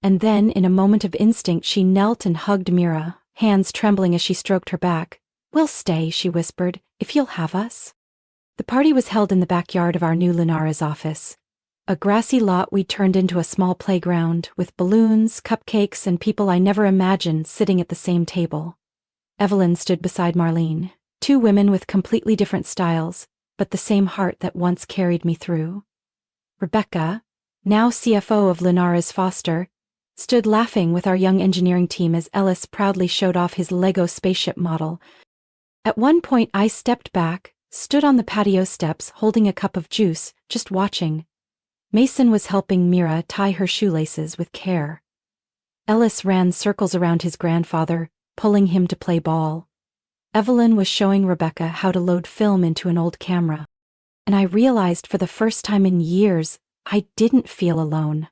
And then, in a moment of instinct, she knelt and hugged Mira, hands trembling as she stroked her back. "We'll stay," she whispered, "if you'll have us." The party was held in the backyard of our new Lunaris office. A grassy lot we'd turned into a small playground, with balloons, cupcakes, and people I never imagined sitting at the same table. Evelyn stood beside Marlene, 2 women with completely different styles, but the same heart that once carried me through. Rebecca, now CFO of Lunaris Foster, stood laughing with our young engineering team as Ellis proudly showed off his Lego spaceship model. At one point I stepped back, stood on the patio steps holding a cup of juice, just watching. Mason was helping Mira tie her shoelaces with care. Ellis ran circles around his grandfather, pulling him to play ball. Evelyn was showing Rebecca how to load film into an old camera. And I realized for the first time in years, I didn't feel alone.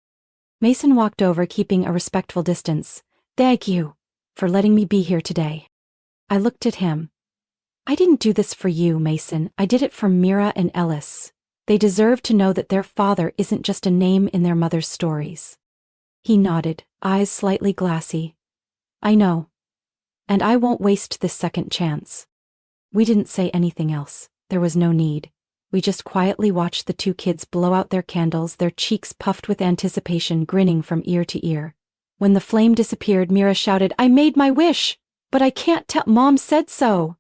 Mason walked over, keeping a respectful distance. "Thank you for letting me be here today." I looked at him. "I didn't do this for you, Mason. I did it for Mira and Ellis. They deserve to know that their father isn't just a name in their mother's stories." He nodded, eyes slightly glassy. "I know. And I won't waste this second chance." We didn't say anything else. There was no need. We just quietly watched the 2 kids blow out their candles, their cheeks puffed with anticipation, grinning from ear to ear. When the flame disappeared, Mira shouted, "I made my wish! But I can't tell. Mom said so."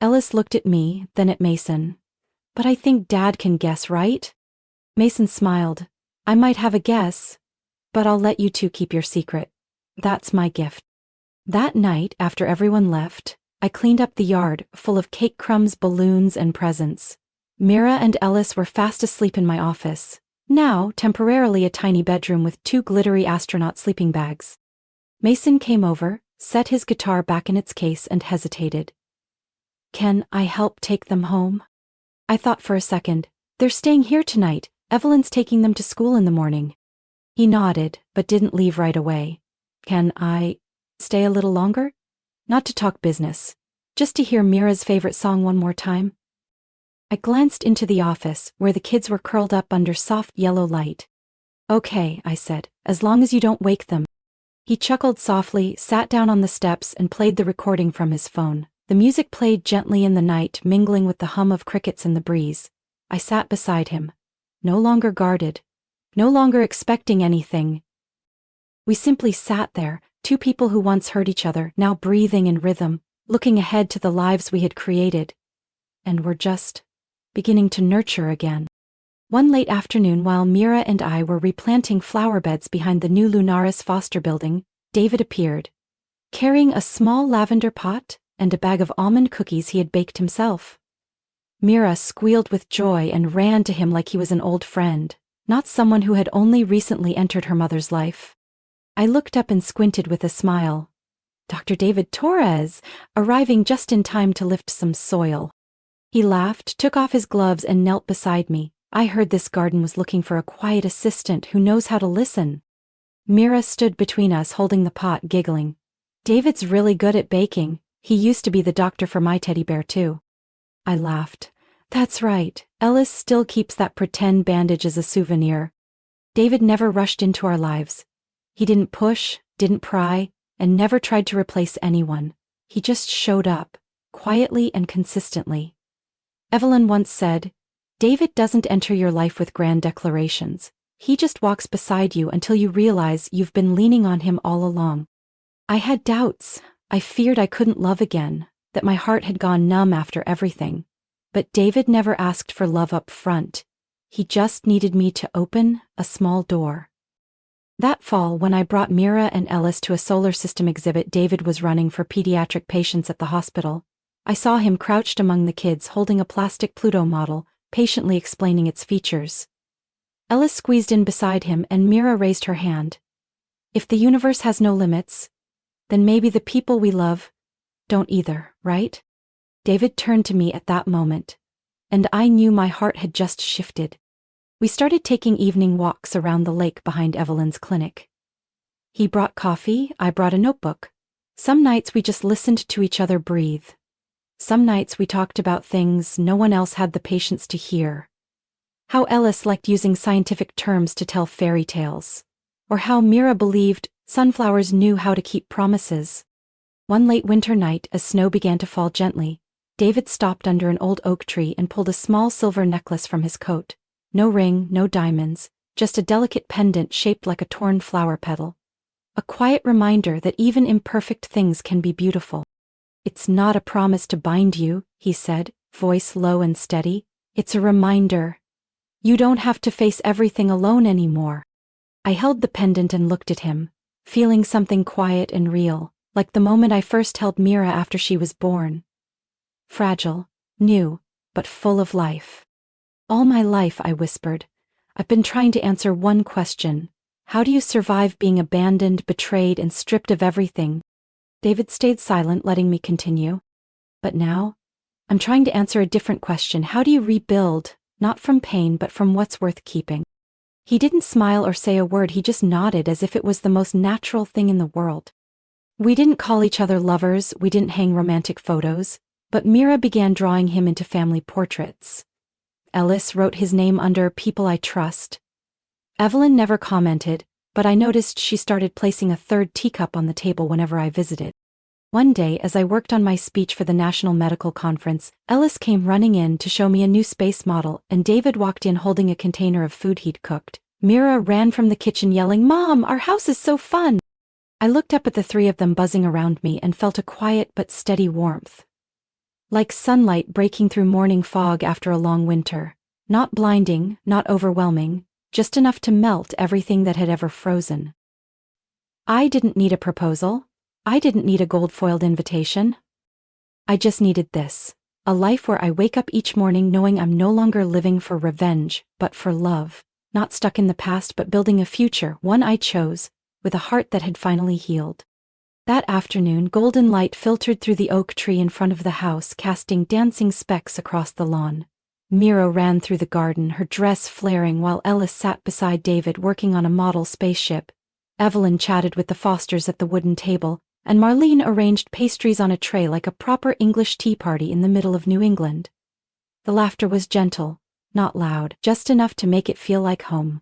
Ellis looked at me, then at Mason. "But I think Dad can guess, right?" Mason smiled. "I might have a guess, but I'll let you 2 keep your secret. That's my gift." That night, after everyone left, I cleaned up the yard, full of cake crumbs, balloons, and presents. Mira and Ellis were fast asleep in my office, now temporarily a tiny bedroom with 2 glittery astronaut sleeping bags. Mason came over, set his guitar back in its case, and hesitated. "Can I help take them home?" I thought for a second. "They're staying here tonight. Evelyn's taking them to school in the morning." He nodded, but didn't leave right away. "Can I stay a little longer? Not to talk business, just to hear Mira's favorite song one more time." I glanced into the office, where the kids were curled up under soft yellow light. "Okay," I said, "as long as you don't wake them." He chuckled softly, sat down on the steps, and played the recording from his phone. The music played gently in the night, mingling with the hum of crickets in the breeze. I sat beside him, no longer guarded, no longer expecting anything. We simply sat there, 2 people who once hurt each other, now breathing in rhythm, looking ahead to the lives we had created, and were just beginning to nurture again. One late afternoon, while Mira and I were replanting flower beds behind the new Lunaris Foster building, David appeared, carrying a small lavender pot and a bag of almond cookies he had baked himself. Mira squealed with joy and ran to him like he was an old friend, not someone who had only recently entered her mother's life. I looked up and squinted with a smile. Dr. David Torres, arriving just in time to lift some soil. He laughed, took off his gloves and knelt beside me. I heard this garden was looking for a quiet assistant who knows how to listen. Mira stood between us holding the pot, giggling. David's really good at baking. He used to be the doctor for my teddy bear too. I laughed. That's right, Ellis still keeps that pretend bandage as a souvenir. David never rushed into our lives. He didn't push, didn't pry, and never tried to replace anyone. He just showed up, quietly and consistently. Evelyn once said, David doesn't enter your life with grand declarations. He just walks beside you until you realize you've been leaning on him all along. I had doubts. I feared I couldn't love again, that my heart had gone numb after everything. But David never asked for love up front. He just needed me to open a small door. That fall, when I brought Mira and Ellis to a solar system exhibit David was running for pediatric patients at the hospital, I saw him crouched among the kids holding a plastic Pluto model, patiently explaining its features. Ellis squeezed in beside him and Mira raised her hand. If the universe has no limits, then maybe the people we love don't either, right? David turned to me at that moment, and I knew my heart had just shifted. We started taking evening walks around the lake behind Evelyn's clinic. He brought coffee, I brought a notebook. Some nights we just listened to each other breathe. Some nights we talked about things no one else had the patience to hear. How Ellis liked using scientific terms to tell fairy tales. Or how Mira believed sunflowers knew how to keep promises. One late winter night, as snow began to fall gently, David stopped under an old oak tree and pulled a small silver necklace from his coat. No ring, no diamonds, just a delicate pendant shaped like a torn flower petal. A quiet reminder that even imperfect things can be beautiful. It's not a promise to bind you, he said, voice low and steady. It's a reminder. You don't have to face everything alone anymore. I held the pendant and looked at him, feeling something quiet and real, like the moment I first held Mira after she was born. Fragile, new, but full of life. All my life, I whispered, I've been trying to answer one question. How do you survive being abandoned, betrayed, and stripped of everything? David stayed silent, letting me continue. But now, I'm trying to answer a different question. How do you rebuild, not from pain but from what's worth keeping? He didn't smile or say a word, he just nodded as if it was the most natural thing in the world. We didn't call each other lovers, we didn't hang romantic photos, but Mira began drawing him into family portraits. Ellis wrote his name under People I Trust. Evelyn never commented, but I noticed she started placing a third teacup on the table whenever I visited. One day, as I worked on my speech for the National Medical Conference, Ellis came running in to show me a new space model, and David walked in holding a container of food he'd cooked. Mira ran from the kitchen yelling, "Mom, our house is so fun!" I looked up at the three of them buzzing around me and felt a quiet but steady warmth. Like sunlight breaking through morning fog after a long winter. Not blinding, not overwhelming, just enough to melt everything that had ever frozen. I didn't need a proposal. I didn't need a gold-foiled invitation. I just needed this. A life where I wake up each morning knowing I'm no longer living for revenge, but for love. Not stuck in the past but building a future, one I chose, with a heart that had finally healed. That afternoon, golden light filtered through the oak tree in front of the house, casting dancing specks across the lawn. Mira ran through the garden, her dress flaring, while Ellis sat beside David working on a model spaceship. Evelyn chatted with the Fosters at the wooden table, and Marlene arranged pastries on a tray like a proper English tea party in the middle of New England. The laughter was gentle, not loud, just enough to make it feel like home.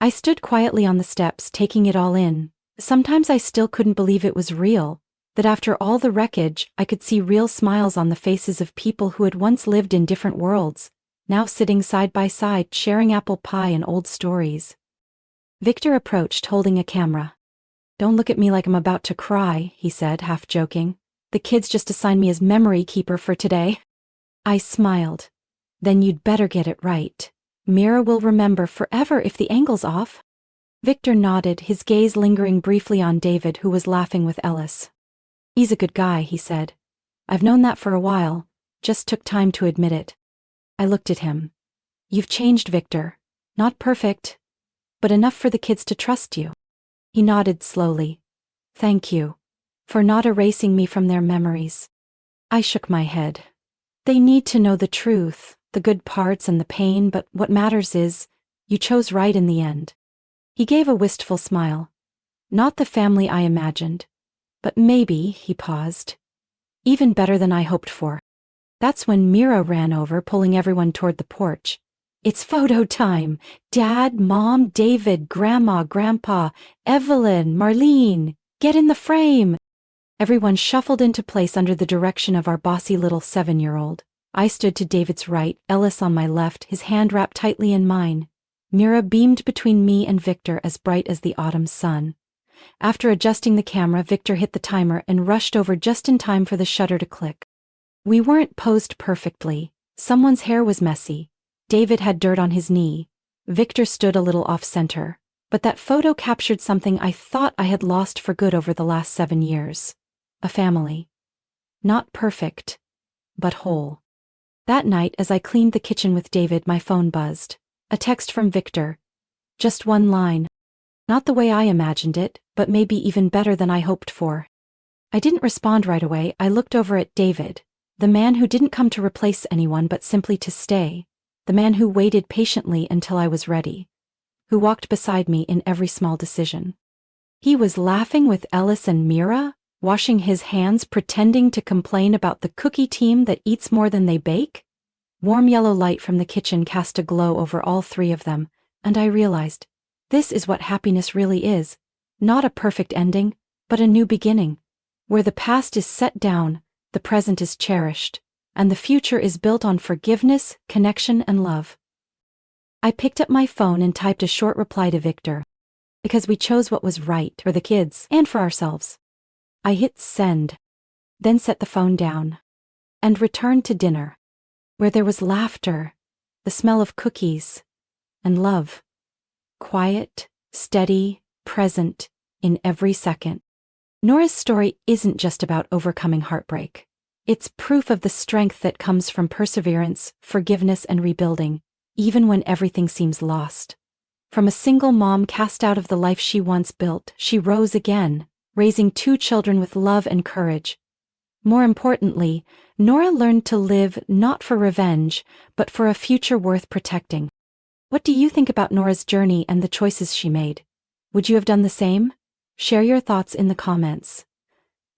I stood quietly on the steps, taking it all in. Sometimes I still couldn't believe it was real, that after all the wreckage, I could see real smiles on the faces of people who had once lived in different worlds, now sitting side by side sharing apple pie and old stories. Victor approached holding a camera. "Don't look at me like I'm about to cry," he said, half joking. "The kids just assigned me as memory keeper for today." I smiled. "Then you'd better get it right. Mira will remember forever if the angle's off." Victor nodded, his gaze lingering briefly on David, who was laughing with Ellis. "He's a good guy," he said. "I've known that for a while, just took time to admit it." I looked at him. You've changed, Victor. Not perfect, but enough for the kids to trust you. He nodded slowly. Thank you. For not erasing me from their memories. I shook my head. They need to know the truth, the good parts and the pain, but what matters is, you chose right in the end. He gave a wistful smile. Not the family I imagined. But maybe, he paused. Even better than I hoped for. That's when Mira ran over, pulling everyone toward the porch. It's photo time. Dad, Mom, David, Grandma, Grandpa, Evelyn, Marlene. Get in the frame. Everyone shuffled into place under the direction of our bossy little 7-year-old. I stood to David's right, Ellis on my left, his hand wrapped tightly in mine. Mira beamed between me and Victor as bright as the autumn sun. After adjusting the camera, Victor hit the timer and rushed over just in time for the shutter to click. We weren't posed perfectly. Someone's hair was messy. David had dirt on his knee. Victor stood a little off-center. But that photo captured something I thought I had lost for good over the last 7 years. A family. Not perfect, but whole. That night, as I cleaned the kitchen with David, my phone buzzed. A text from Victor. Just one line. Not the way I imagined it, but maybe even better than I hoped for. I didn't respond right away. I looked over at David, the man who didn't come to replace anyone but simply to stay, the man who waited patiently until I was ready, who walked beside me in every small decision. He was laughing with Ellis and Mira, washing his hands, pretending to complain about the cookie team that eats more than they bake. Warm yellow light from the kitchen cast a glow over all 3 of them, and I realized, this is what happiness really is. Not a perfect ending, but a new beginning, where the past is set down, the present is cherished, and the future is built on forgiveness, connection, and love. I picked up my phone and typed a short reply to Victor. Because we chose what was right for the kids and for ourselves. I hit send, then set the phone down, and returned to dinner, where there was laughter, the smell of cookies, and love. Quiet, steady, present, in every second. Nora's story isn't just about overcoming heartbreak. It's proof of the strength that comes from perseverance, forgiveness, and rebuilding, even when everything seems lost. From a single mom cast out of the life she once built, she rose again, raising 2 children with love and courage. More importantly, Nora learned to live not for revenge, but for a future worth protecting. What do you think about Nora's journey and the choices she made? Would you have done the same? Share your thoughts in the comments.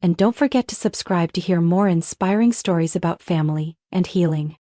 And don't forget to subscribe to hear more inspiring stories about family and healing.